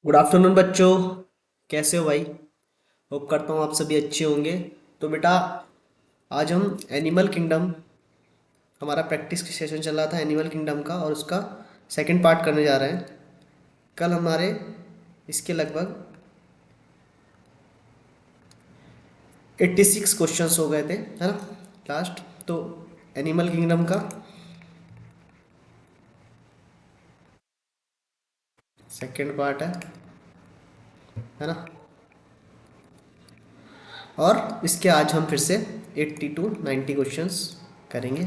Good afternoon बच्चों। कैसे हो भाई? होप करता हूँ आप सभी अच्छे होंगे। तो बेटा, आज हम एनिमल किंगडम, हमारा प्रैक्टिस सेशन चल रहा था एनिमल किंगडम का, और उसका सेकंड पार्ट करने जा रहे हैं। कल हमारे इसके लगभग 86 क्वेश्चंस हो गए थे, है ना, लास्ट। तो एनिमल किंगडम का सेकंड पार्ट है ना। और इसके आज हम फिर से 80 टू 90 क्वेश्चंस करेंगे।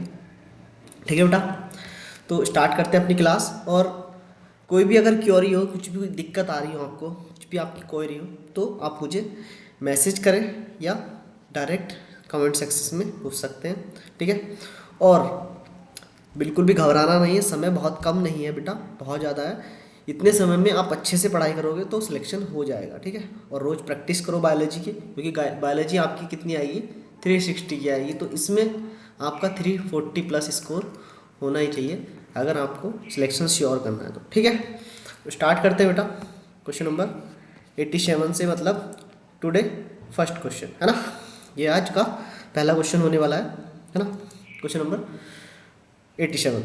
ठीक है बेटा, तो स्टार्ट करते हैं अपनी क्लास। और कोई भी अगर क्वेरी हो, कुछ भी दिक्कत आ रही हो आपको, कुछ भी आपकी क्वेरी हो, तो आप मुझे मैसेज करें या डायरेक्ट कमेंट सेक्शन में पूछ सकते हैं। ठीक है, और बिल्कुल भी घबराना नहीं है, समय बहुत कम नहीं है बेटा, बहुत ज़्यादा है। इतने समय में आप अच्छे से पढ़ाई करोगे तो सिलेक्शन हो जाएगा। ठीक है, और रोज़ प्रैक्टिस करो बायोलॉजी की, क्योंकि बायोलॉजी आपकी कितनी आएगी, 360 की आएगी। तो इसमें आपका 340 प्लस स्कोर होना ही चाहिए अगर आपको सिलेक्शन श्योर करना है तो। ठीक है, तो स्टार्ट करते हैं बेटा। क्वेश्चन नंबर 87 से, मतलब टुडे फर्स्ट क्वेश्चन है ना। ये आज का पहला क्वेश्चन होने वाला है ना। Question number 87,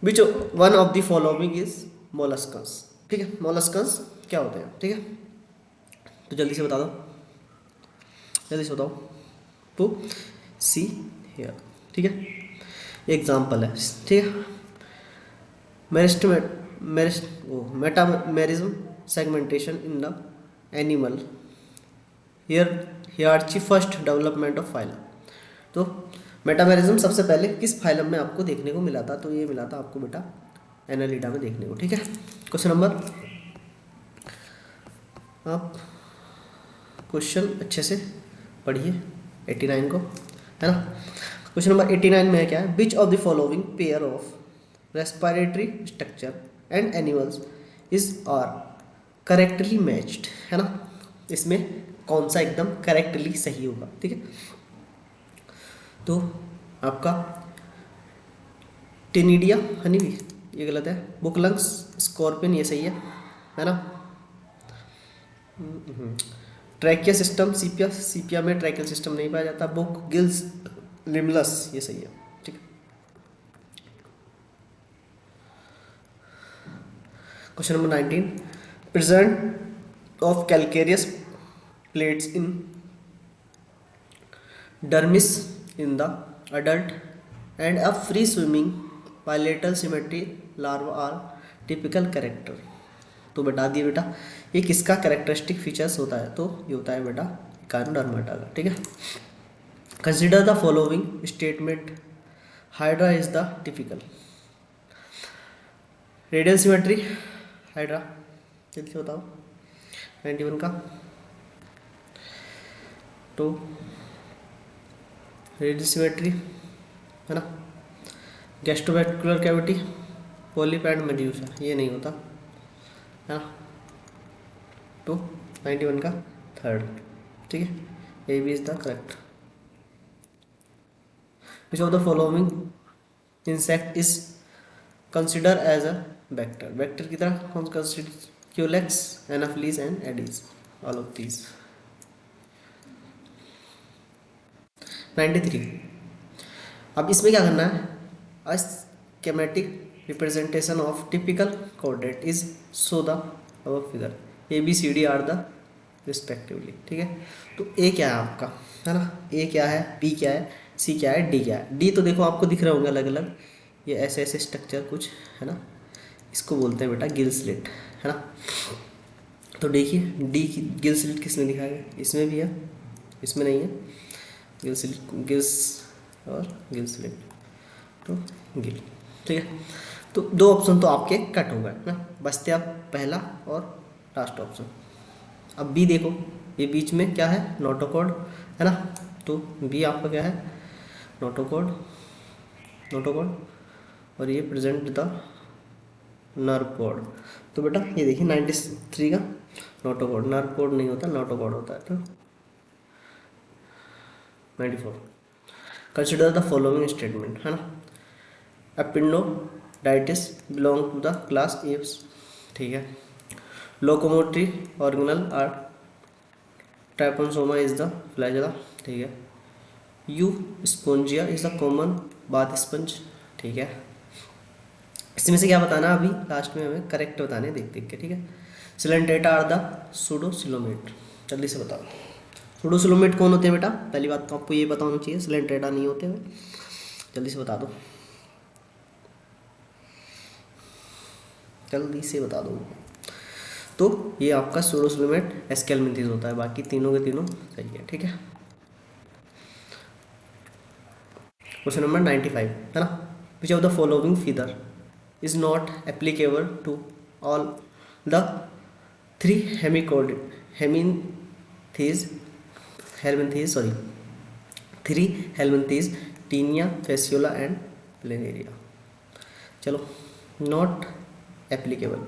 which one of the following is molluscs. ठीक है, मोलस्कस क्या होते हैं? ठीक है, तो जल्दी से बता दो, जल्दी से बताओ। तो सी हेयर, ठीक है, एग्जाम्पल है। ठीक है, मेरिस्टमेट मेरिस्ट वो metamerism segmentation in the animal, here hierarchy first development of phylum. तो मेटामेरिज्म सबसे पहले किस फाइलम में आपको देखने को मिला था? तो ये मिला था आपको बेटा एनालिडा में देखने को। ठीक है, क्वेश्चन नंबर, आप क्वेश्चन अच्छे से पढ़िए 89 को, है ना। क्वेश्चन नंबर 89 में क्या है? Which of the following pair of respiratory structure and animals is are correctly matched, है ना। इसमें कौन सा एकदम करेक्टली सही होगा? ठीक है, तो आपका टेनिडिया हनीबी ये गलत है, बुकलंग्स स्कॉर्पियन ये सही है ना। ट्रैकिया सिस्टम सीपिया, सीपिया में ट्रैकियल सिस्टम नहीं पाया जाता। बुक गिल्स लिमलस ये सही है। ठीक है, question number 19, present of calcareous plates in dermis in the adult and a free swimming bilateral symmetry larva are typical character। तो बता दिए बेटा ये किसका कैरेक्टरिस्टिक फीचर्स होता है? तो ये होता है बेटा गायनोडर्माटा का। ठीक है, consider the following statement, hydra is the typical radial symmetry, hydra जल्दी से बताओ 91 का। तो रेडियल सिमेट्री है ना, gastrovascular cavity, polyp and medusa ये नहीं होता है ना। तो 91 का थर्ड। ठीक है, A B is the correct. Which of the following insect is consider as a vector, vector की तरह कौन consider? Culex, anopheles and aedes, all of these. 93, अब इसमें क्या करना है? A schematic representation of typical coordinate is so the above figure, A B C D are the respectively. ठीक है, तो ए क्या है आपका, है ना, ए क्या है, बी क्या है, सी क्या है, डी क्या है। डी तो देखो आपको दिख रहे होंगे अलग अलग, ये ऐसे ऐसे स्ट्रक्चर कुछ है ना, इसको बोलते हैं बेटा गिल स्लिट, है ना। तो देखिए डी की गिल स्लिट किसमें दिखाया गया? इसमें भी है, इसमें नहीं है। गिल स्लिट, गिल्स और गिल स्लिट, तो गिल। ठीक है, तो दो ऑप्शन तो आपके कट हो गए ना, बचते आप पहला और लास्ट ऑप्शन। अब बी देखो, ये बीच में क्या है? नोटोकॉर्ड, है ना। तो बी आपका क्या है? नोटोकॉर्ड, नोटोकॉर्ड, और ये प्रेजेंट द नर्व कॉर्ड। तो बेटा ये देखिए 93 का नोटोकॉर्ड, नर्व कॉर्ड नहीं होता, नोटोकॉर्ड होता है। तो 94, कंसिडर द फॉलोइंग स्टेटमेंट, है ना। एपिंडोडाइटिस belong to the class apes. ठीक है, locomotory organelle are trypanosoma is the flagella, ठीक है। Euspongia is the common bath sponge, ठीक है। इसमें से क्या बताना अभी लास्ट में हमें करेक्ट बताने देख देख के, ठीक है। सिलेंट्रेटा आर द सूडोसिलोमेट, जल्दी से बताओ सूडोसिलोमेट कौन होते हैं बेटा, पहली बात तो आपको ये पता होना चाहिए, सिलेंट्रेटा नहीं होते हैं, जल्दी से बता दो, जल्दी से बता दो। तो ये आपका सूडोसिलोमेट एस्केलमिंथिस होता है, बाकी तीनों के तीनों सही है, ठीक है। क्वेश्चन नंबर 95 है ना, which of the following figure is not applicable to all the three heminths helminths sorry three helminths taenia Fasciola and planaria. चलो, नॉट एप्लीकेबल,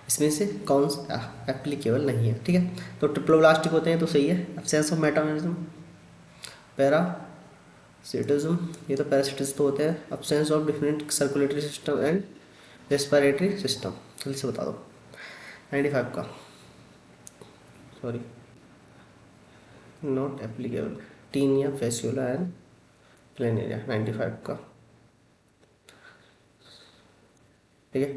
इसमें से कौन सा एप्लीकेबल नहीं है, ठीक है। तो ट्रिप्लोब्लास्टिक होते हैं तो सही है, एब्सेंस ऑफ मेटाबॉलिज्म, पैरासिटिज्म, ये तो पैरासिटिस तो होते हैं, absence of different circulatory system and respiratory system, जल्दी से बता दो 95 का, sorry not applicable, Taenia Fasciola and Planaria 95 का, ठीक है।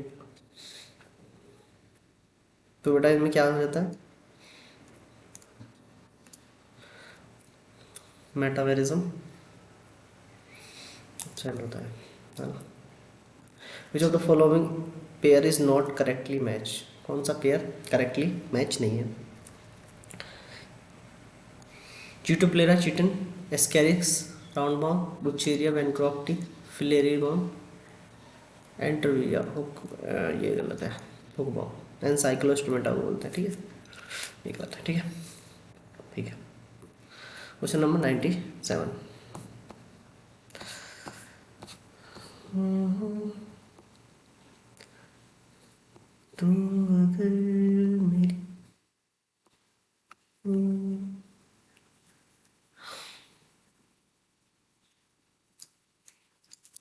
तो बेटा इनमें क्या हो जाता है, मेटाबॉलिज्म एब्सेंट होता है ना। Which of the following pair is not correctly match, कौन सा पेयर करेक्टली मैच नहीं है, च्यूटोप्लेरा चिटन, एस्केरिक्स राउंडबाउम, बुचेरिया वैनक्रॉफ्टी, फिलेरिबॉम, एंटरविया ये गलत है, हुकबॉम एनसाइक्लोस्टोमेटा बोलते हैं, ठीक है, ये गलत है, ठीक है, ठीक है। क्वेश्चन नंबर 97, तू अगर मेरी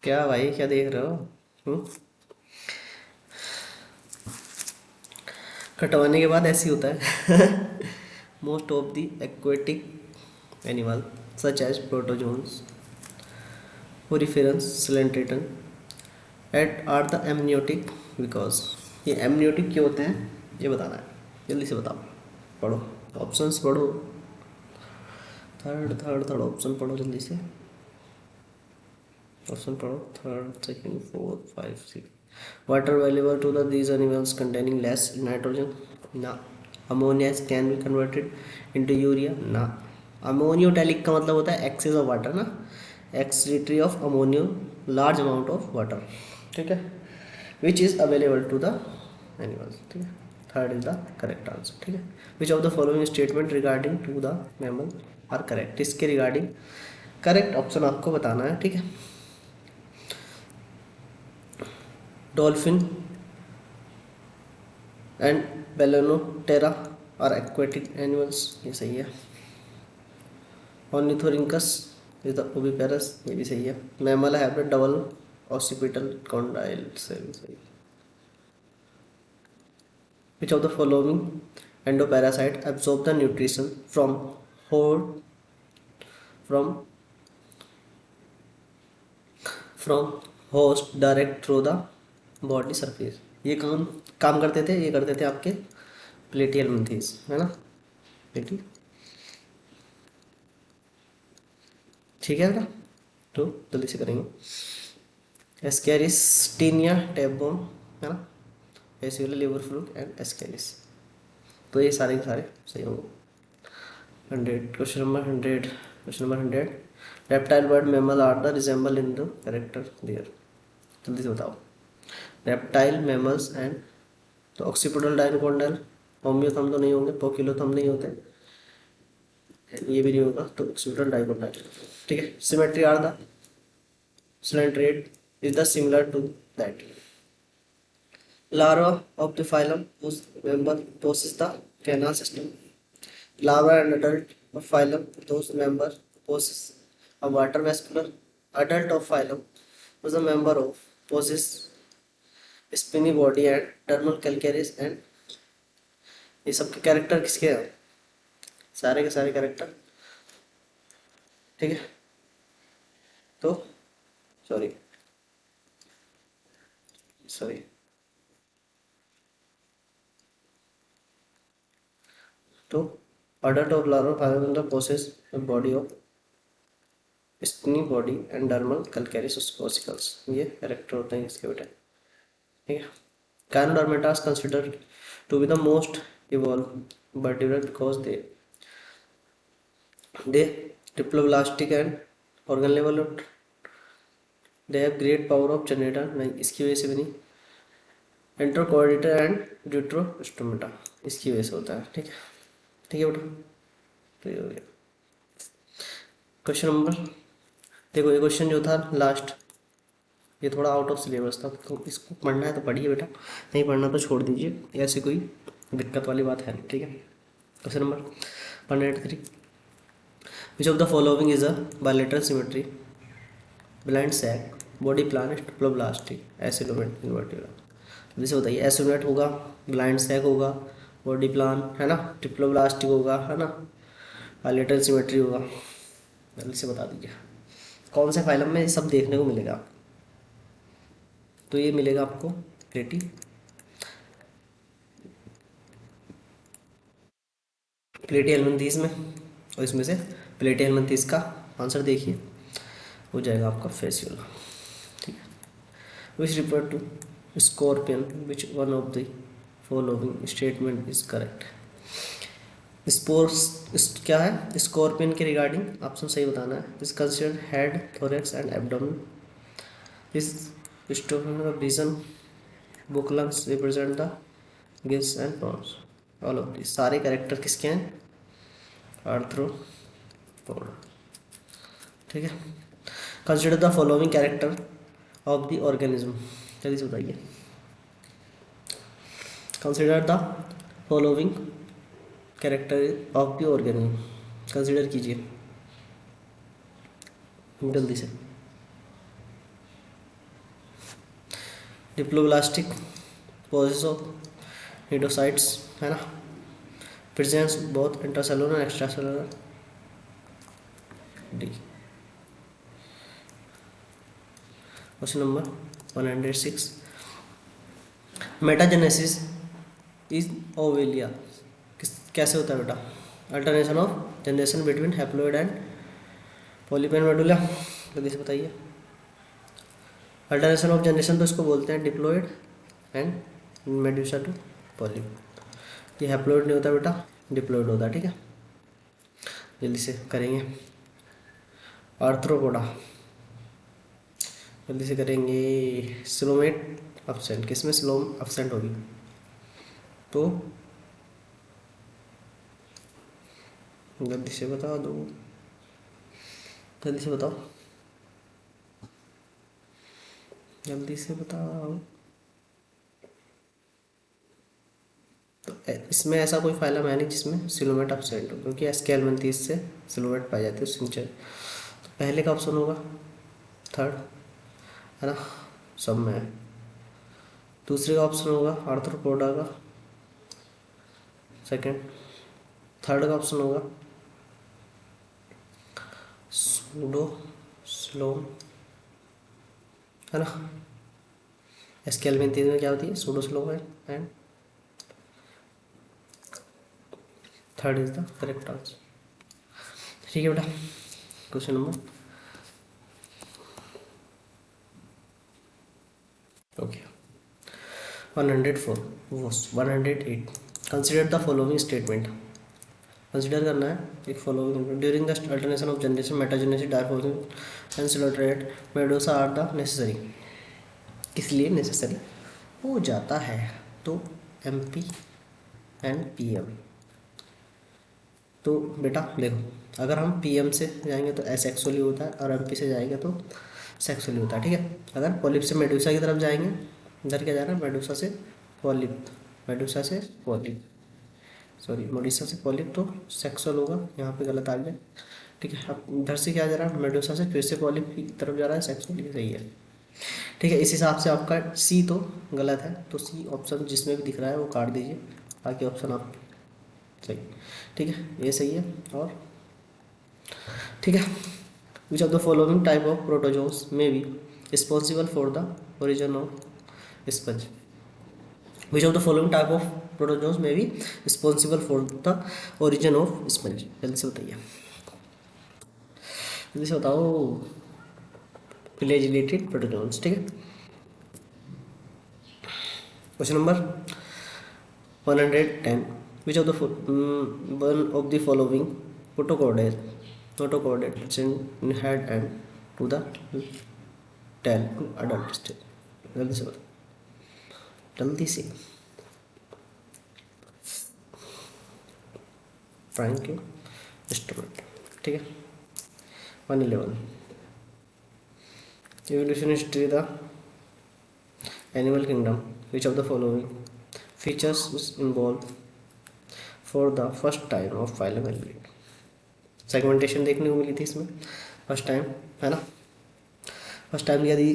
क्या भाई क्या देख रहे हो, कटवाने के बाद ऐसे ही होता है। Most of the aquatic animal such as protozoans, poriferans, coelenterates et are the amniotic because, ये एमनियोटिक क्यों होते हैं ये बताना है, जल्दी से बताओ, पढ़ो ऑप्शंस पढ़ो, थर्ड थर्ड थर्ड ऑप्शन पढ़ो जल्दी से, ऑप्शन पढ़ो third second fourth five six. Water available to the these animals containing less nitrogen, ना। Ammonia can be converted into urea, ना। अमोनियोटैलिक का मतलब होता है एक्सेस ऑफ वाटर ना, excretory of ammonia large amount of water, ठीक है, which is available to the animals, ठीक है, third is the correct answer, ठीक है। Which of the following statement regarding to the mammal are correct, इसके regarding correct option आपको बताना है, ठीक है। Dolphin and balaenoptera are aquatic animals, ये सही है। ऑर्निथोरिंकस इज द ओविपेरस, ये भी सही है। Mammal have double occipital condyle cell, सही। Which of the following endoparasite absorb the nutrition from whole from from host direct through the body surface, ये काम काम करते थे, ये करते थे आपके प्लेटियल मंथीस, है ना, प्लेटी, ठीक है बेटा। तो जल्दी से करेंगे, एस्केरिस्टीनिया टैबोम, है ना, Fasciola liver fluke and Ascaris, तो ये सारे के सारे सही होंगे। 100 question number 100, question number 100, reptile bird mammal are the resemble in the character there, जल्दी से बताओ, रेप्टाइल मैमल्स एंड, तो ऑक्सीपोडल डायनोकोंडाइल, होम्योथम तो नहीं होंगे, पोकिलोथम नहीं होते, ये भी नहीं होगा, तो ऑक्सीपोडल डायनोकोंडाइल, ठीक है। Symmetry are the Ciliate is the similar to that. Larva of the phylum whose member possess the canal system. Larva and adult of phylum those member possess a water vascular. Adult of phylum was a member of possess spiny body and terminal calcareous and ये सबके character किसके हैं? सारे के सारे character, ठीक है। तो सॉरी सॉरी तो adult of larva fibrilla possess a body of skinny body and dermal calcareous ossicles, ये कैरेक्टर होते हैं इसके बेटे, ठीक है। Ganodermatase considered to be the most evolved vertebrate because they diploblastic and organ level of they have great power of generator, नहीं इसकी वजह से भी नहीं, एंट्रोकोर्डिटर एंड ड्यूट्रोस्टोमेटा इसकी वजह से होता है, ठीक है। ठीक है बेटा, तो ये हो गया क्वेश्चन नंबर। देखो ये क्वेश्चन जो था लास्ट, ये थोड़ा आउट ऑफ सिलेबस था, तो इसको पढ़ना है तो पढ़िए बेटा, नहीं पढ़ना तो छोड़ दीजिए, ऐसी कोई दिक्कत वाली बात है नहीं, ठीक है। Question number 183, which of the following is a bilateral symmetry, blind sac, body plan, triploblastic, acoelomate invertebrata. जैसे बताइए, एसिलोमेट होगा, ब्लाइंड सैक होगा, बॉडी प्लान है ना, ट्रिप्लोब्लास्टिक होगा है ना, बायलेटरल सिमेट्री होगा। जल्दी से बता दीजिए कौन से फाइलम में ये सब देखने को मिलेगा। तो ये मिलेगा आपको प्लेटी एल्मंथीस में, और इसमें से प्लेटी एल्मंथीस का आंसर देखिए हो जाएगा आपका फेसियोला, ठीक है। Which refer to scorpion, which one of the following statement is correct. Spores क्या है, स्कॉर्पियन के रिगार्डिंग ऑप्शन सही बताना है। This considered head, thorax and abdomen, this stone of vision, book lungs represent the gills and prawns, all of this सारे character किसके हैं, arthropod, ठीक है। Consider the following character of the organism, जल्दी से बताइए। Consider the following character of the organism, consider कीजिए जल्दी से। डिप्लोब्लास्टिक, पोजेस ऑफ निडोसाइट्स है ना, presence both intracellular and extracellular, D. Question number 106, metagenesis is obelia कैसे होता है बेटा, alternation of generation between haploid and polyp and medulla, जल्दी से बताइए। अल्टरनेशन ऑफ जनरेशन तो इसको बोलते हैं diploid and medusa to polyp, ये हैप्लोइड नहीं होता बेटा, डिप्लॉइड होता है, ठीक है। जल्दी से करेंगे। आर्थ्रोपोडा, जल्दी से करेंगे। सिलोमेट एब्सेंट, किसमें सिलोम एब्सेंट होगी, तो जल्दी से बता दो, जल्दी से बताओ, जल्दी से बताओ। तो इसमें ऐसा कोई फाइलम है नहीं जिसमें सिलोमेट एब्सेंट हो, क्योंकि एस्केलमेंथीस से सिलोमेट पाई जाती है सिंचर। तो पहले का ऑप्शन होगा थर्ड, है ना, सब में है। दूसरे का ऑप्शन होगा आर्थ्रोपोडा का सेकंड, थर्ड का ऑप्शन होगा सूडोस्लोम, है ना। एस्केलमेंथीस में क्या होती है, सूडोस्लोम है, and third is the correct answer, ठीक है बेटा। Question number okay 104, 108, consider the following statement, consider करना है एक following, during the alternation of generation metagenesis dimorphic and coelenterate medusa are the necessary, किस लिए नेसेसरी हो जाता है, तो MP एंड PM। तो बेटा देखो, अगर हम PM से जाएंगे तो एसेक्सुअली होता है, और MP से जाएंगे तो सेक्सुअली होता है, ठीक है। अगर पॉलिप से मेडुसा की तरफ जाएंगे, इधर क्या जा रहा है, मेडुसा से पॉलिप, मेडुसा से पॉलिप, सॉरी मेडुसा से पॉलिप तो सेक्सुअल होगा, यहाँ पे गलत आ गया, ठीक है। अब इधर से क्या जा रहा है, मेडुसा से फिर से पॉलिप की तरफ जा रहा है, सेक्सुअल, ये सही है, ठीक है। इस हिसाब से आपका C तो गलत है, तो C ऑप्शन जिसमें भी दिख रहा है वो काट दीजिए, बाकी ऑप्शन आप सही, ठीक है, ये सही है। और ठीक है, which of the following type of protozoans may be responsible for the origin of sponge. Which of the following type of protozoans may be responsible for the origin of sponge. जल्दी से बताइए, जल्दी से बताओ। फ्लैजिलेटेड प्रोटोजोन्स, ठीक है। Question number 110, which of the one of the following protochordate present in head and to the tail to adult stage। जल्दी से बताओ, जल्दी से। फ्रैंक इंस्ट्रूमेंट, ठीक है। 111, evolution history the animal kingdom, which of the following features is involved for the first time of phylum Elliot। Segmentation देखने को मिली थी इसमें फर्स्ट टाइम, है ना। फर्स्ट टाइम यदि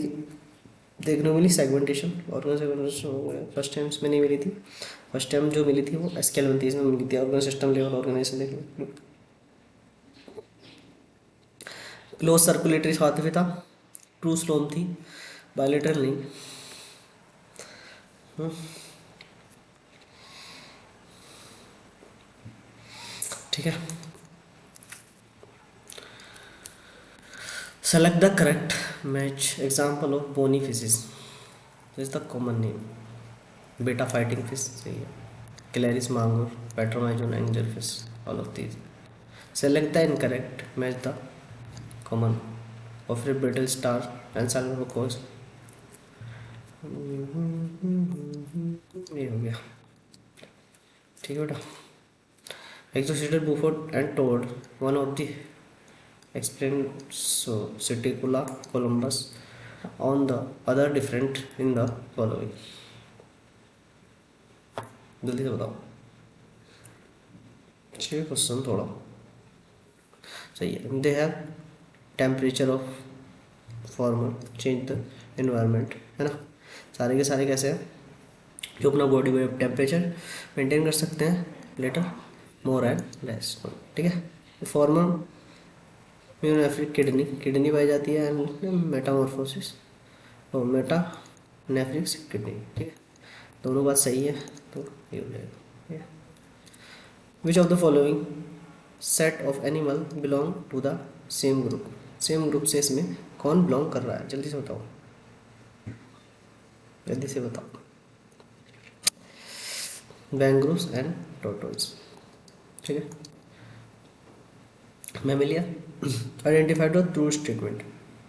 देखने को मिली segmentation, organ segmentation first time इसमें नहीं मिली थी। फर्स्ट टाइम जो मिली थी वो एस्केलेंथीज में मिली थी, ऑर्गन सिस्टम लेवल ऑर्गेनाइजेशन देखने। क्लोज सर्कुलेटरी स्वाति था, ट्रू स्लोम थी, बायोलेटरल नहीं। ठीक है, select the correct match example of bony fishes. Is the common name betta fighting fish, सही है। Clarias magur, petromyzon angel fish, all of these. Select the incorrect match the common of brittle star and साल्मोकोस। ये हो गया, ठीक है बेटा। Exocidal Buford and Toad, one of the explained so Citicula Columbus on the other different in the following। जल्दी से बताओ, 6 क्वेश्चन थोड़ा सही है। They have temperature of former change the environment, है ना। सारे के सारे कैसे हैं जो अपना बॉडी में टेम्परेचर मेंटेन कर सकते हैं, लेटर मोर एंड लेस, ठीक है। फॉर्मर म्यूनेफ्रिक किडनी पाई जाती है एंड मेटामॉर्फोसिस और मेटानेफ्रिक्स किडनी, ठीक है। दोनों बात सही है, तो ये हो जाएगा। Which of the following set of animal belong to the same group. Same group से इसमें कौन बिलोंग कर रहा है, जल्दी से बताओ, जल्दी से बताओ। बैंगरूस एंड टोटोल्स, ठीक है। Mammalia identified the true statement,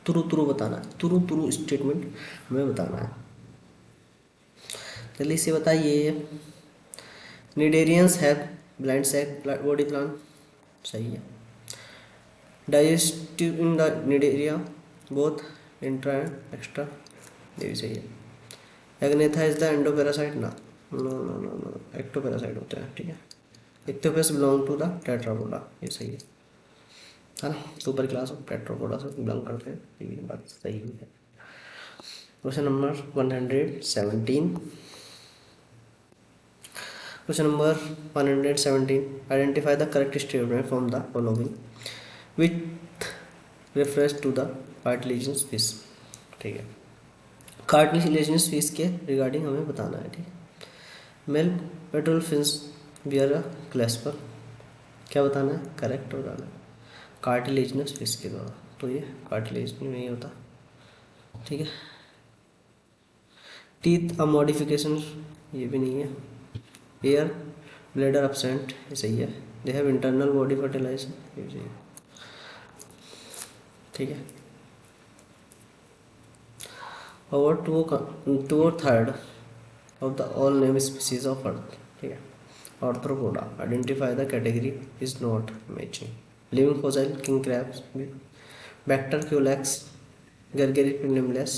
true बताना है, तुरु स्टेटमेंट हमें बताना है, जल्दी से बताइए। Cnidarians have blind sac body plan, सही है। Digestive in the Cnidaria both intra and extra, ये भी सही है। एग्नेथा इज द एंडोपैरासाइट ना, नो एक्टोपैरासाइट होता है, ठीक है। Ichthyophis belong to the Tetrapoda, ये सही है ना। सुपर क्लास ऑफ टेट्रापोडा से बिलोंग करते हैं, ये बात सही है। Question number 117, question number 117, identify the correct statement from the following with reference to the cartilaginous fish, ठीक है। कार्टिलेजिनस फिश के रिगार्डिंग हमें बताना है, ठीक है। Male petrol fish bear a clasper, क्या बताना है, करेक्ट बताना है। कार्टिलेजिनस फिश के द्वारा, तो ये कार्टिलेज में नहीं होता, ठीक है। टीथ अ मॉडिफिकेशन, ये भी नहीं है। एयर ब्लैडर एब्सेंट, ये सही है। They have internal body fertilisation, ये भी सही है, ठीक है। और 2/3 of the all named species of earth, ठीक है। Arthropoda, identify the category is not matching। Living fossil king crabs, Bacter culex, Gargantua limbless,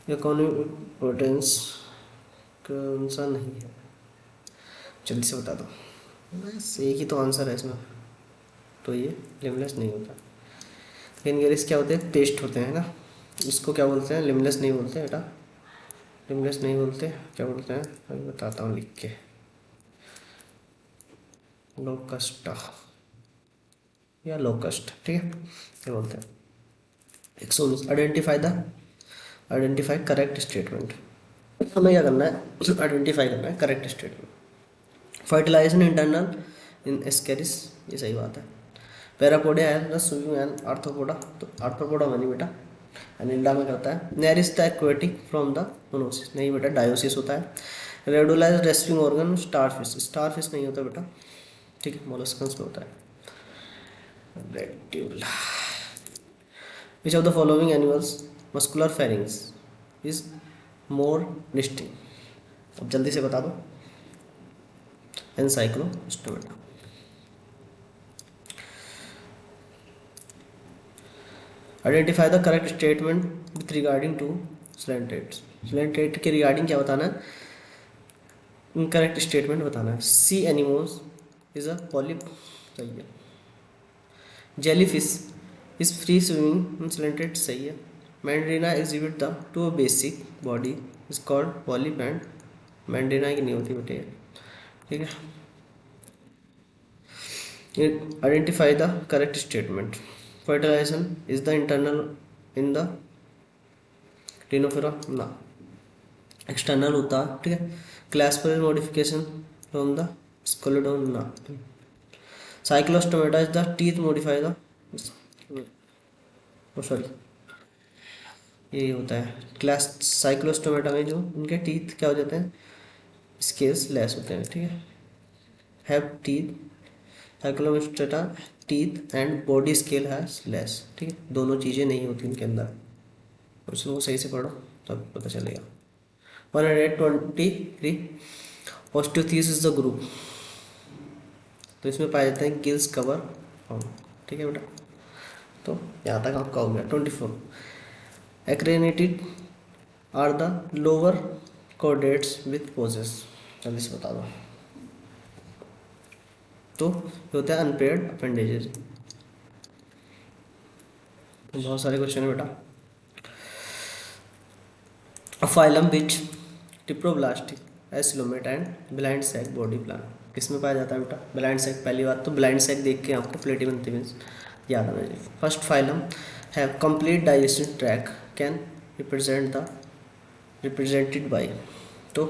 Echinoprotens, कौन सा नहीं है, जल्दी से बता दो, बस एक ही तो आंसर है इसमें, तो ये लिमलेस नहीं होता। फिंगरिस क्या होते हैं, टेस्ट होते हैं ना, इसको क्या बोलते हैं, लिमलेस नहीं बोलते बेटा, लिमलेस नहीं बोलते, क्या बोलते हैं, अभी बताता हूँ लिख के। लोकस्टा या लोकस्ट, ठीक है, ये बोलते हैं। 119 आइडेंटिफाई करेक्ट स्टेटमेंट। हमें क्या करना है, आइडेंटिफाई करना है correct statement. Fertilization internal in ascaris, ये सही बात है। पैरापोडिया है द स्विमिंग एंड आर्थ्रोपोडा, तो आर्थ्रोपोडा बनी बेटा एनिल्डा में करता है। Nereis the aquatic from the monoecious, नहीं बेटा डायोसिस होता है। रेडुलाइज रेस्पिंग ऑर्गन स्टारफिश नहीं होता बेटा, ठीक है, मोलस्कन्स में होता है। रेटिकुला, which of the following animals muscular pharynx is more distinct, अब जल्दी से बता दो। एनसाइक्लोस्टोमेटा। Identify the correct statement with regarding to coelenterates, coelenterate के रिगार्डिंग क्या बताना है, इनकरेक्ट स्टेटमेंट बताना है। सी एनिमोस इज अ पॉलिप, सही है। Jellyfish is free swimming in coelenterate, सही है। मैंड्रीना exhibit the two basic body is called polyp and, मैंड्रीना की नहीं होती बेटे, ठीक है। Identify the correct statement. Fertilization is the internal in the ctenophora, ना एक्सटर्नल होता है, ठीक है। Classical modification from the scoliodon, ना। Cyclostomata is the teeth modify the, sorry ये होता है क्लास साइक्लोस्टोमेटा में जो उनके टीथ क्या हो जाते हैं, स्केल्स लेस होते हैं, ठीक है। Have teeth, Cyclostomata teeth and body scale has less, ठीक है, दोनों चीज़ें नहीं होती उनके अंदर, उसको सही से पढ़ो तब पता चलेगा। 123 ऑस्टियोथीस इज द ग्रुप, तो इसमें पाए जाते हैं गिल्स कवर फॉर्म, ठीक है बेटा, तो यहाँ तक आपका हो गया। 24 acraniated are the lower chordates with possess, जल्दी से बता दो। तो ये होता है अनपेयर्ड अपेंडेजेस। बहुत सारे क्वेश्चन है बेटा। Phylum which diploblastic acoelomate and blind sac body plan, किसमें पाया जाता है बेटा, ब्लाइंड सैक। पहली बात तो ब्लाइंड सैक देख के आपको प्लेटिनम थीम्स याद आना चाहिए। First phylum have complete digestive track can represented by, तो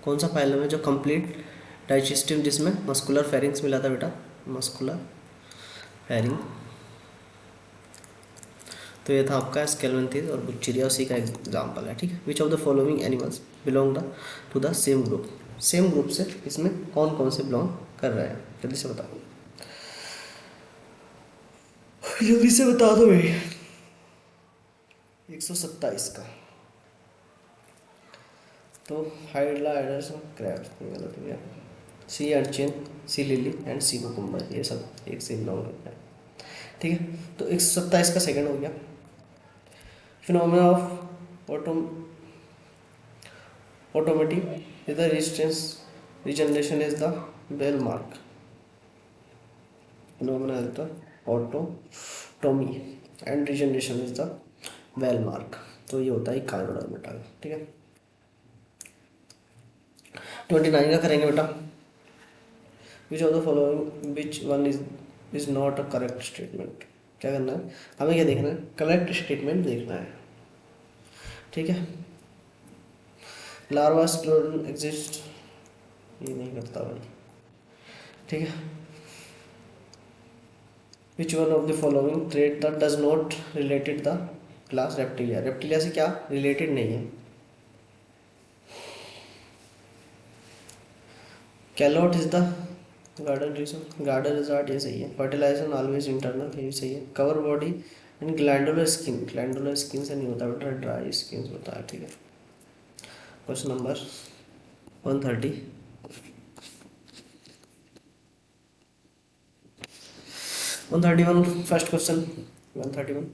कौन सा फाइलम है जो कंप्लीट डाइजेस्टिव, जिसमें मस्कुलर फेरिंग्स मिला था बेटा, मस्कुलर फेरिंग, तो ये था आपका स्केलमेंथिस और बुच्चीरिया, उसी का एग्जाम्पल है, ठीक है। Which of the following animals belong the two the same group, same group से इसमें कौन कौन से बिलोंग कर रहे हैं, जल्दी से बताओ, जल्दी से बता दो भाई। 127 का, तो हाइड्रा हाइड्रस क्रैब्स, गलत हो गया। Sea urchin, sea lily and sea cucumber, ये सब एक से बिलोंग करते हैं, ठीक है। तो 127 का सेकंड हो गया। Phenomena of automatic is the resistance regeneration is the bell mark, phenomena is the autotomy and regeneration is the bell mark, तो ये होता है कार्बोडाइल मेटाल, ठीक है। 29 का करेंगे बेटा। Which of the following which one is not a correct statement, क्या करना है हमें, क्या देखना है, करेक्ट स्टेटमेंट देखना है, ठीक है। लार्वा स्क्लेरोन एग्जिस्ट, ये नहीं करता भाई, ठीक है। Which one of the following trait that does not related the class reptilia, reptilia से क्या रिलेटेड नहीं है। Calotes is the garden region, garden resort, ये सही है। फर्टिलाइजेशन ऑलवेज इंटरनल, ये भी सही है। Cover body and glandular skin, glandular skin से नहीं होता बेटा, ड्राई स्किन होता है, ठीक है। Question number 130, 131 first question. 131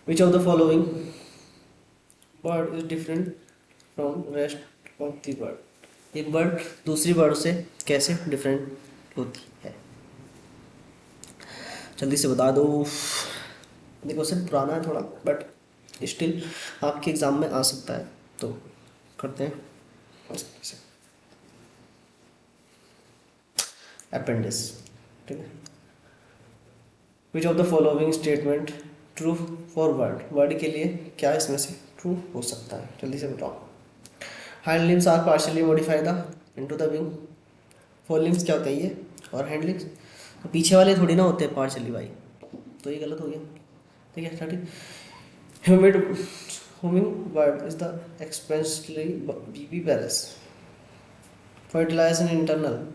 which of the following bird is different from rest of the bird, एक बर्ड दूसरी बर्ड से कैसे डिफरेंट होती है, जल्दी से बता दो। ये क्वेश्चन पुराना है थोड़ा, बट स्टिल आपके एग्जाम में आ सकता है, तो करते हैं। अपेंडिस, ठीक है। Which of the following statement true for word, word के लिए क्या इसमें से ट्रू हो सकता है, जल्दी से बताओ। Hind limbs are partially modified the into the wing, forelimbs क्या होता है ये, और हैंड लिम्स तो पीछे वाले थोड़ी ना होते हैं पार्शियली भाई, तो ये गलत हो गया, ठीक है। Starting humid humming bird is the एक्सपेंसली बीबी पैरस, फर्टिलाइजेशन इंटरनल,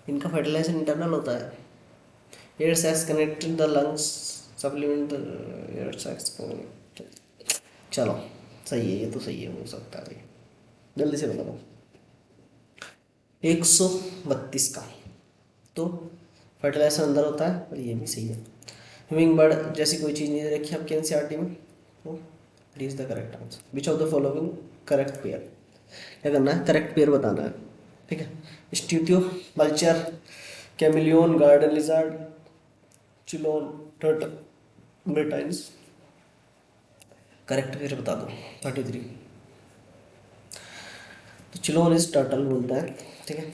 इनका फर्टिलाइजेशन इंटरनल होता है। Air sacs connected the lungs, supplement air sacs, चलो सही है, ये तो सही है, हो सकता है भाई, जल्दी से बताओ। 132 का, तो फर्टिलाइजेशन अंदर होता है, और ये भी सही है। ह्यूमिंग बर्ड जैसी कोई चीज़ नहीं दे रखी आपके एनसीईआरटी में, तो it is the correct answer. Which of the following correct pair, क्या करना है, करेक्ट पेयर बताना है, ठीक है। स्ट्यूटियो, मल्चर, chameleon, garden lizard, chelone, turtle, ब्रिटाइन्स, करेक्ट पेयर बता दो। 33, तो चिलोन इज टर्टल बोलता है, ठीक है।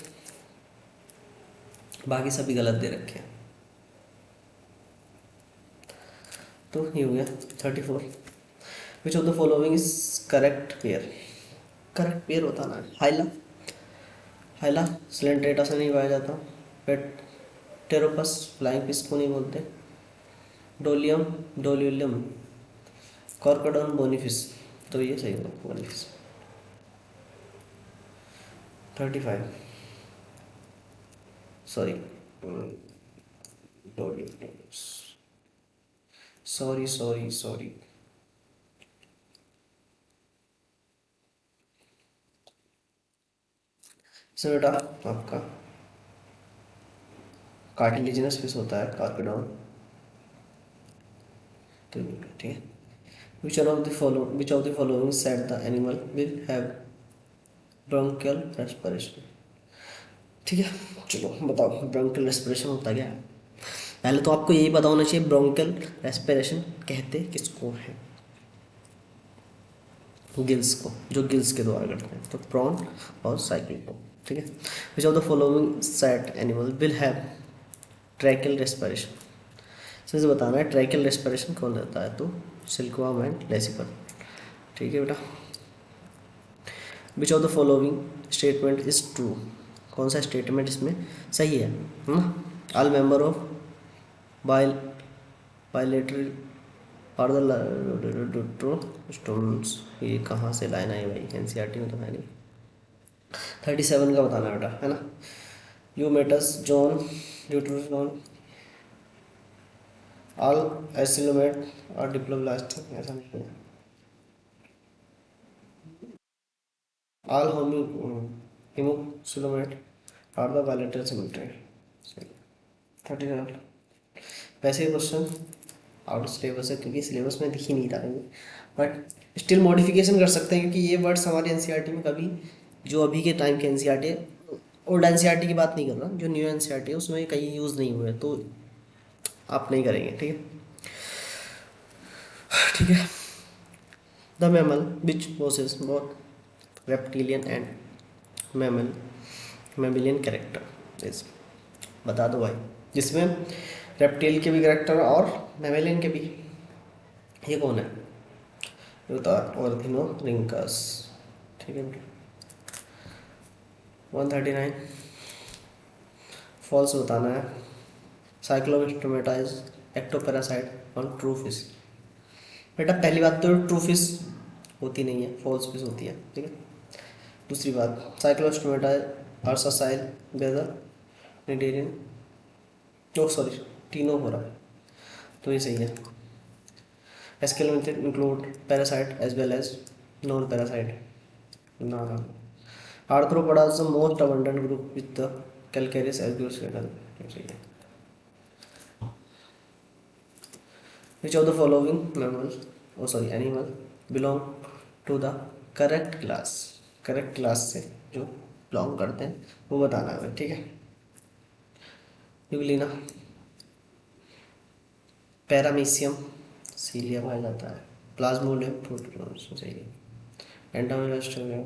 बाकी सभी गलत दे रखे हैं, तो ये हो गया 34। विच of the following is correct pair, correct pair बताना है। हाइला, हाइला सिलेंट्रेटा से नहीं पाया जाता। पेट टेरोपस, फ्लाइंग फिश को नहीं बोलते। डोलियम, डोलियम, कॉर्कोडॉन, बोनीफिश, तो ये सही होगा बोनीफिश। 35, सॉरी डोलियम, सॉरी सॉरी सॉरी। सर बेटा आपका कार्टिलेजिनस फिश होता है कार्कोडॉन, तो ठीक है। Which of the following set the animal will have bronchial respiration, ठीक है। चलो बताओ ब्रोंकियल रेस्पिरेशन होता क्या है। पहले तो आपको यही पता होना चाहिए ब्रोंकियल रेस्पिरेशन कहते किसको है, गिल्स को, जो गिल्स के द्वारा करते हैं, तो प्रॉन और साइकिल को, ठीक है। Which of the following set animal will have tracheal respiration, इसमें बताना है ट्रैकियल रेस्पिरेशन कौन रहता है, तो सिल्कवर्म एंड लेसिपर, ठीक है बेटा। Which of the following statement is true, कौन सा स्टेटमेंट इसमें सही है ना। All member of bi bilateral are the stones, ये कहाँ से लाइन आई भाई, एनसीईआरटी में तो है नहीं। 37 का बताना बेटा, है ना। यूमेटस, जॉन, ड्यूट्रोजॉन, ऑल एसिलोमेट और डिप्लोब्लास्ट, ऐसा नहीं है। ऑल हिमोसिलोमेट और द बायलेटरल सिमेट्री, 37। वैसे ही क्वेश्चन आउट ऑफ सिलेबस है, क्योंकि सिलेबस में दिख ही नहीं रहा है, बट स्टिल मॉडिफिकेशन कर सकते हैं, क्योंकि ये वर्ड्स हमारे एनसीईआरटी में कभी, जो अभी के टाइम के एनसीईआरटी है, ओल्ड एनसीईआरटी की बात नहीं कर रहा, जो न्यू एनसीईआरटी है उसमें कहीं यूज़ नहीं हुए, तो आप नहीं करेंगे, ठीक है। ठीक है। The mammal which possess both reptilian and mammal mammalian character is, बता दो भाई, जिसमें रेप्टिल के भी कैरेक्टर और मैमेलियन के भी, ये कौन है, ये बता। ऑर्निथोरिंकस, ठीक है। 139, फॉल्स बताना है। Cyclostomata is ectoparasite on true fish, बेटा पहली बात तो ट्रू फिश होती नहीं है, फॉल्स फिश होती है, ठीक है। दूसरी बात साइक्लोस्टोमेटा आर ससाइल बेदर निडेरियन, ओ सॉरी तीनों हो रहा है, तो ये सही है। एस्केलेंटेड include parasite as well as non parasite, ना ना। Arthropoda is the most abundant group with the calcareous exoskeleton, सही है। Which of the following mammal, oh sorry animal belong to the correct class, correct class से जो belong करते हैं वो बताना है, ठीक है। यूलिना, पैरामीशियम, सीलिया पाया जाता है। प्लाज्मोडियम प्रोटोजोन्स, सही है। एंटामेलास्टोमियम,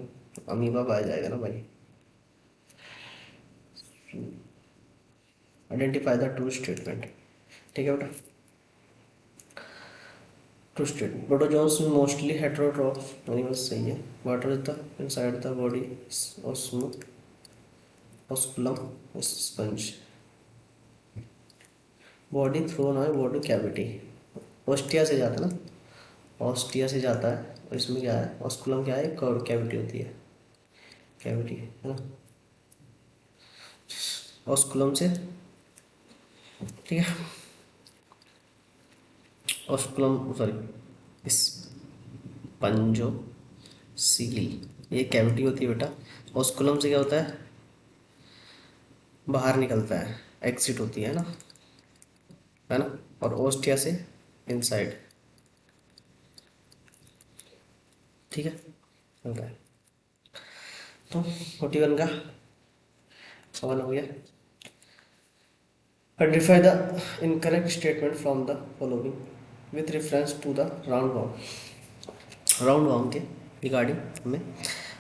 अमीबा पाया जाएगा ना भाई। Identify the true statement. ठीक है बेटा, true statement, protozoans mostly heterotroph animals, सही है। Water is the inside the body osculum sponge, body thrown है बॉडी कैविटी, ऑस्टिया से जाता है ना, ऑस्टिया से जाता है, और इसमें क्या है, ऑस्कुलम क्या है, कैविटी होती है, कैविटी है ना, ऑस्कुलम से, ठीक है, ऑस्कुलम सॉरी इस पंजो सीली, ये कैविटी होती है बेटा। ऑस्कुलम से क्या होता है, बाहर निकलता है, एग्जिट होती है ना, और ओस्टिया से इनसाइड, ठीक है, चलता है। तो 41 का सवाल हो गया। Identify the incorrect statement from the following with reference to the roundworm, roundworm के रिगार्डिंग हमें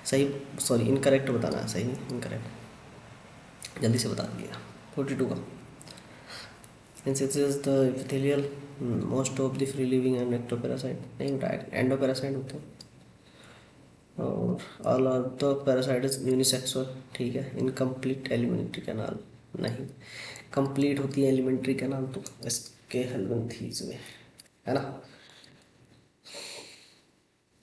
सही सॉरी इनकरेक्ट बताना है, सही नहीं इनकरेक्ट, जल्दी से बता दिया। 42 का insects the epithelial most of the free living and ectoparasite, नहीं बेटा एंडोपैरासाइट होते हैं, और all are the parasite is unisexual, ठीक है। इनकम्प्लीट एलिमेंट्री कैनाल, नहीं, कंप्लीट होती है एलिमेंट्री कैनाल तो इसके हेलमिंथीज में, है ना,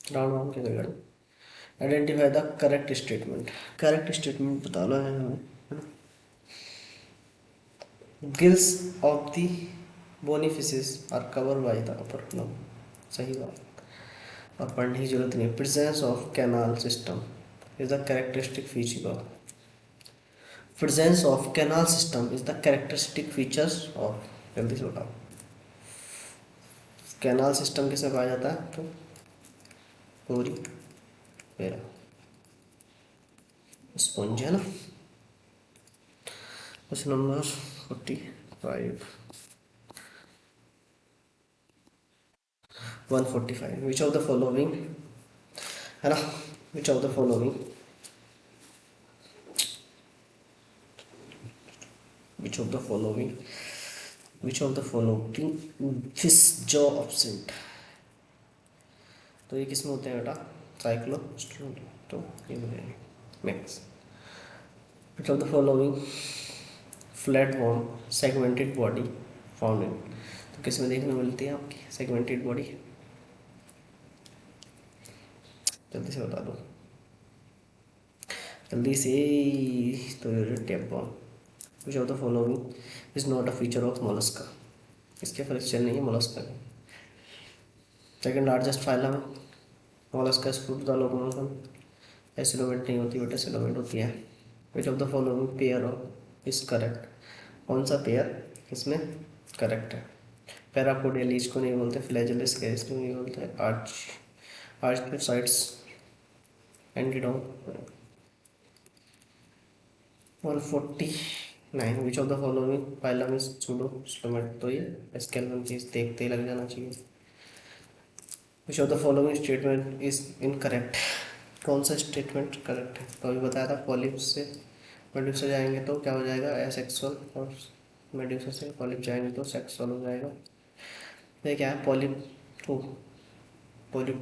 राउंड वाउंड के regarding. Identify the correct statement, correct statement बताना है हमें, है ना। Gills of the bony fishes are cover by the upper, no, सही बात, और पढ़ने की जरूरत नहीं। Presence of canal system is the characteristic feature of, presence of canal system is the characteristic features of, जल्दी से बताओ, कैनाल सिस्टम किसमें पाया जाता है, तो पूरी पेरा स्पंज, है ना। Question number 45, 145, which of the following, है ना, which of the following, which of the following, which of the following fish jaw absent, तो ये किसमें होते हैं बेटा, साइक्लो, तो ये हो जाएंगे max. Which of the following flat bone segmented body found in, तो किस में देखने मिलती है आपकी सेगमेंटेड बॉडी, जल्दी से बता दो, जल्दी से, तो टेप बॉन। Which of the following is not a feature of Mollusca, इसके फ्रैक्चर नहीं है मोलस्का के। सेकेंड लार्जेस्ट फाइलम है Mollusca, fruit the locomotion, acoelomate नहीं होती बेटा, सिलोमेट होती है। Which of the following pair of is correct, कौन सा पेयर इसमें करेक्ट है। पैरापोडेलीज को नहीं बोलते, फ्लैजेलस कैरिस को नहीं बोलते, आर्चसाइड्स एंटीडोम। 149, which of the following phylum is pseudo stomate, तो ये स्केलेटन चीज देखते ही लग जाना चाहिए। Which of the following statement is incorrect, कौन सा स्टेटमेंट करेक्ट है, तो अभी बताया था पॉलिप से मेड्यूसा जाएंगे तो क्या हो जाएगा, एसेक्सुअल, और मेड्यूसा से पॉलिप जाएंगे तो सेक्सुअल हो जाएगा। ये क्या है, पॉलिप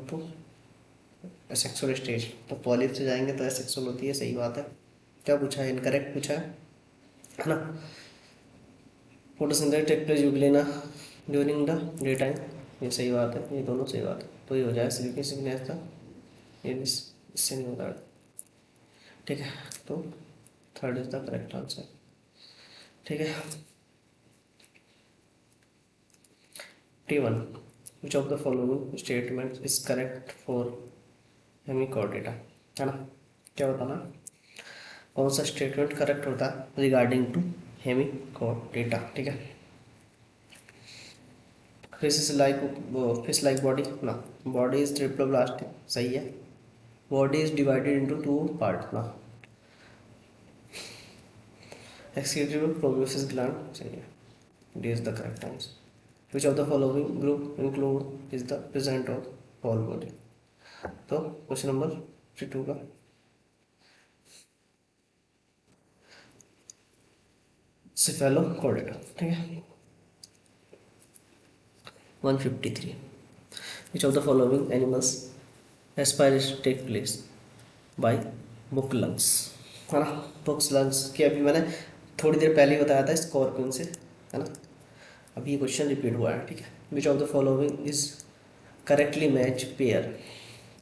टू एसेक्सुअल स्टेज, तो पॉलिप से जाएंगे तो एसेक्सुअल होती है, सही बात है। क्या पूछा है, इनकरेक्ट पूछा है ना। Photosynthesis take place Euglena during the day time, ये सही बात है, ये दोनों सही बात है, तो ये हो जाएगा सिल्की सिकनेस था, ये इससे नहीं होता, ठीक है। तो third is the correct answer, ठीक है। T1, which of the following statement is correct for Hemichordata, है ना, क्या बताना, कौन सा स्टेटमेंट करेक्ट होता है रिगार्डिंग टू हेमिकॉर्डेटा, ठीक है। फिश लाइक बॉडी ना, बॉडी इज ट्रिप्लोब्लास्टिक, सही है। Body is divided into two part ना, एक्सक्रीटरी प्रोबोसिस ग्लैंड, सही है, D is the correct answer. Which of the following group include is the present of whole body, तो question number 52 का cephalochordata, ठीक है। 153, which of the following animals aspiration take place by book lungs, है ना। Books lungs की अभी मैंने थोड़ी देर पहले ही बताया था स्कॉर्पियन से, है ना। अभी ये क्वेश्चन रिपीट हुआ है, ठीक है। Which of the following is correctly match pair,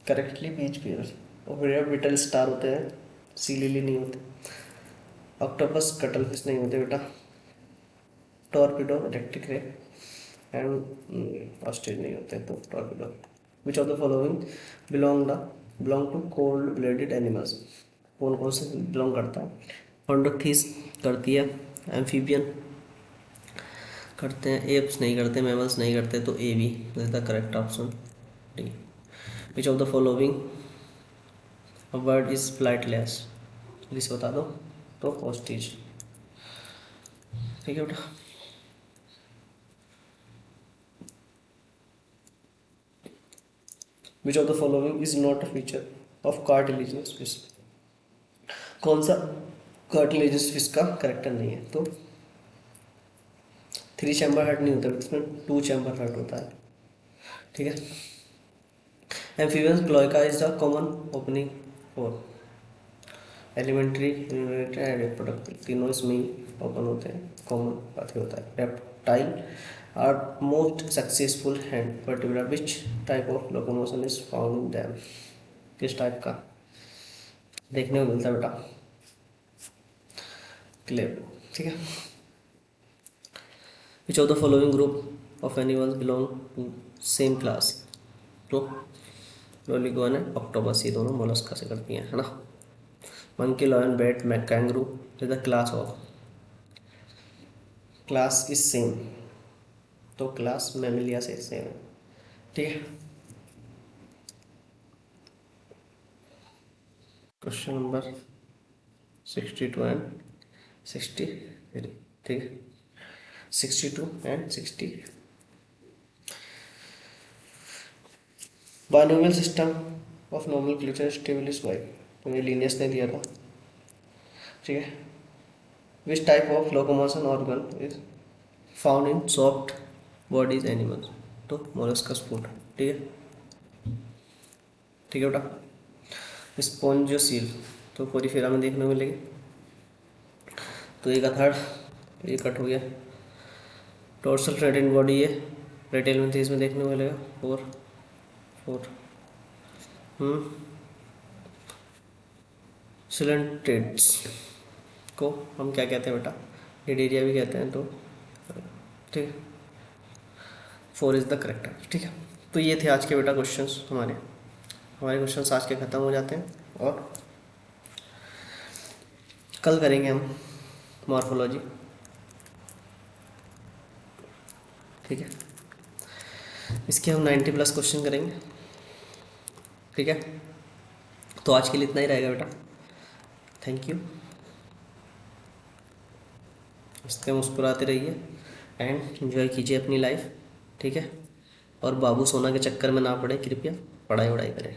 correctly match pair. और बढ़िया बिटल स्टार होते हैं, सी लिली नहीं होते, ऑक्टोपस कटल फिश नहीं होते बेटा, torpedo electric ray and ostrich नहीं होते, तो torpedo. Which of the following belong to cold blooded animals, कौन कौन से बिलोंग करता है। ऑर्डोथीस करती है, एम्फीबियन करते हैं, एप्स नहीं करते, मैमल्स नहीं करते, तो A B is the correct option, D. Which of the following bird is flightless, जल्दी से बता दो, तो ऑस्ट्रिच, ठीक है बेटा। Which of the following is not a feature of cartilaginous fish, कौन सा कार्टिलेजिनस फिश का करेक्टर नहीं है, तो 3 चैम्बर हार्ट नहीं होता, इसमें 2 चैम्बर हार्ट होता है, ठीक है। Amphibians cloaca is the common opening for alimentary and reproductive, तीनों इसमें ओपन होते हैं, कॉमन पाथवे होता है। Reptile are most successful hand particular which type of locomotion is found in them, किस टाइप का देखने को मिलता है बेटा, क्लेव, ठीक है। Which of the following group of animals belong to same class, तो लोलिगोन एंड ऑक्टोपस, ये दोनों मोलस्का से करती हैं, है ना। Monkey, lion, bat, kangaroo is the class of, class is same, तो क्लास मैमिलिया से सेम है, ठीक है। क्वेश्चन नंबर 62 एंड 63, ठीक है। 62 and 60, binomial system of nomenclature established by, तो ये लीनियस ने दिया था, ठीक है। Which type of locomotion organ is found in soft bodies animals, तो मोलस्कस फूड, ठीक है, ठीक है बेटा। स्पॉन्जोसील तो कोरीफेरा में देखने को मिलेगी, तो एक थर्ड, ये कट हो गया। टोर्सल रेटिन बॉडी है, रेटेल में इसमें देखने को मिलेगा, 4 4। सिलेंट्रेट्स को हम क्या कहते हैं बेटा, हिडेरिया भी कहते हैं, तो ठीक है, 4 इज़ द करेक्ट आंसर, ठीक है। तो ये थे आज के बेटा क्वेश्चंस, हमारे क्वेश्चंस आज के ख़त्म हो जाते हैं, और कल करेंगे हम मॉर्फोलॉजी, ठीक है। इसके हम 90+ क्वेश्चन करेंगे, ठीक है। तो आज के लिए इतना ही रहेगा बेटा, थैंक यू। इसके मुस्कुराते रहिए एंड एंजॉय कीजिए अपनी लाइफ, ठीक है। और बाबू सोना के चक्कर में ना पड़े, कृपया पढ़ाई वढ़ाई करें।